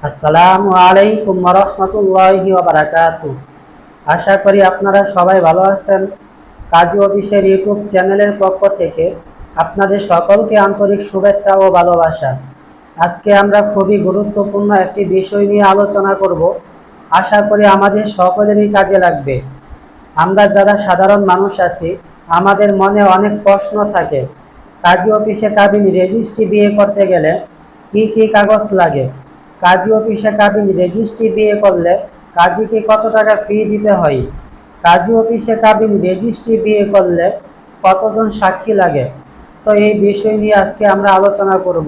আসসালামু আলাইকুম ওয়া রাহমাতুল্লাহি ওয়া বারাকাতুহু। আশা করি আপনারা সবাই ভালো আছেন। কাজী অফিসের ইউটিউব চ্যানেলের পক্ষ থেকে আপনাদের সকলকে আন্তরিক শুভেচ্ছা ও ভালোবাসা। আজকে আমরা খুবই গুরুত্বপূর্ণ একটি বিষয় নিয়ে আলোচনা করব। আশা করি আমাদের সকলেরই কাজে লাগবে। আমরা যারা সাধারণ মানুষ আছি, আমাদের মনে অনেক প্রশ্ন থাকে। কাজী অফিসে কাবিন রেজিস্ট্রি বিয়ে করতে গেলে কি কি কাগজ লাগে? কাজী অফিসে কাবিন রেজিস্ট্রি বিয়ে করলে কাজীকে কত টাকা ফি দিতে হয়? কাজী অফিসে কাবিন রেজিস্ট্রি বিয়ে করলে কতজন সাক্ষী লাগে? তো এই বিষয় নিয়ে আজকে আমরা আলোচনা করব।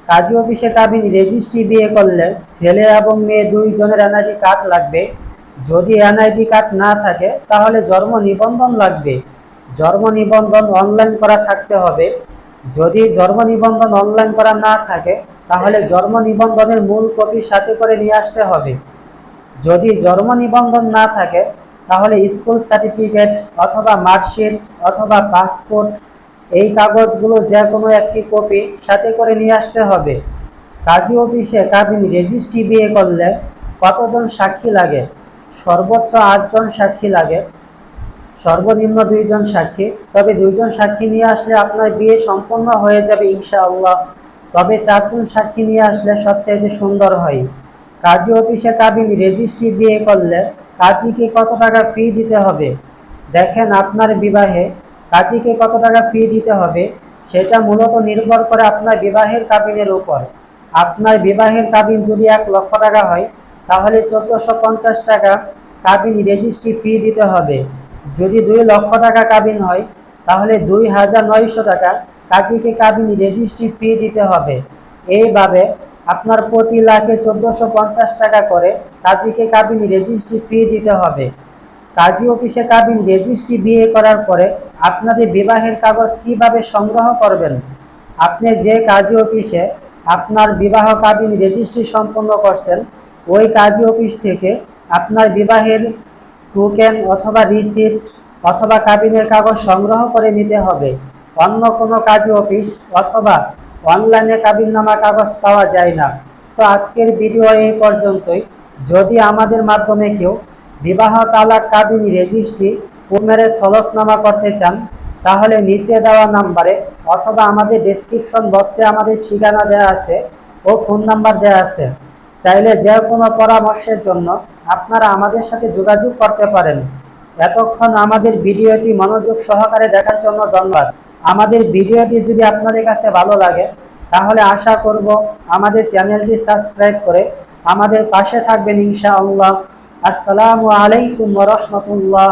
কাজী অফিসে কাবিন রেজিস্ট্রি বিয়ে করলে ছেলে এবং মেয়ে দুইজনের এনআইডি কার্ড লাগবে। যদি এনআইডি কার্ড না থাকে তাহলে জন্ম নিবন্ধন লাগবে। জন্ম নিবন্ধন অনলাইন করা থাকতে হবে। যদি জন্ম নিবন্ধন অনলাইন করা না থাকে তাহলে জন্ম নিবন্ধনের মূল কপি সাথে করে নিয়ে আসতে হবে। যদি জন্ম নিবন্ধন না থাকে তাহলে স্কুল সার্টিফিকেট অথবা মার্কশিট অথবা পাসপোর্ট, এই কাগজগুলো যে কোনো একটি কপি সাথে করে নিয়ে আসতে হবে। কাজী অফিসে কাবিন রেজিস্ট্রি বিয়ে করলে কতজন সাক্ষী লাগে? সর্বোচ্চ 8 জন সাক্ষী লাগে, সর্বনিম্ন 2 জন সাক্ষী। তবে 2 জন সাক্ষী নিয়ে আসলে আপনার বিয়ে সম্পন্ন হয়ে যাবে ইনশাআল্লাহ। তবে 4 জন সাক্ষী নিয়ে আসলে সবচাইতে সুন্দর হয়। কাজী অফিসে কাবিন রেজিস্ট্রি বিয়ে করলে কাজীকে কত টাকা ফি দিতে হবে? দেখেন, আপনার বিবাহে কাজীকে কত টাকা ফি দিতে হবে সেটা মূলত নির্ভর করে আপনার বিবাহের কাবিনের উপর। আপনার বিবাহের কাবিন যদি 1 লক্ষ টাকা হয় তাহলে 1450 টাকা কাবিন রেজিস্ট্রি ফি দিতে হবে। যদি 2 লক্ষ টাকা কাবিন হয় তাহলে 2900 টাকা কাজীকে কাবিন রেজিস্ট্রি ফি দিতে হবে। এইভাবে আপনার প্রতি লাখে 1450 টাকা করে কাজীকে কাবিন রেজিস্ট্রি ফি দিতে হবে। কাজী অফিসে কাবিন রেজিস্ট্রি বিয়ে করার পরে আপনাদের বিবাহের কাগজ কিভাবে সংগ্রহ করবেন? আপনি যে কাজী অফিসে আপনার বিবাহ কাবিন রেজিস্ট্রি সম্পন্ন করছেন ওই কাজী অফিস থেকে আপনার বিবাহের টোকেন অথবা রিসিপ্ট অথবা কাবিনের কাগজ সংগ্রহ করে নিতে হবে। অন্য কোনো কাজী অফিস অথবা অনলাইনে কাবিননামা কাগজ পাওয়া যায় না। তো আজকের ভিডিও এই পর্যন্তই। যদি আমাদের মাধ্যমে কেউ বিবাহ, তালাক, কাবিন রেজিস্ট্রি, ম্যারেজ হলফনামা করতে চান তাহলে নিচে দেওয়া নাম্বারে অথবা আমাদের ডেসক্রিপশন বক্সে আমাদের ঠিকানা দেওয়া আছে ও ফোন নাম্বার দেওয়া আছে। চাইলে যে কোনো পরামর্শের জন্য আপনারা আমাদের সাথে যোগাযোগ করতে পারেন। এতক্ষণ আমাদের ভিডিওটি মনোযোগ সহকারে দেখার জন্য ধন্যবাদ। আমাদের ভিডিওটি যদি আপনাদের কাছে ভালো লাগে তাহলে আশা করব আমাদের চ্যানেলটি সাবস্ক্রাইব করে আমাদের পাশে থাকবেন ইনশাআল্লাহ। আসসালামু আলাইকুম ওয়া রাহমাতুল্লাহ।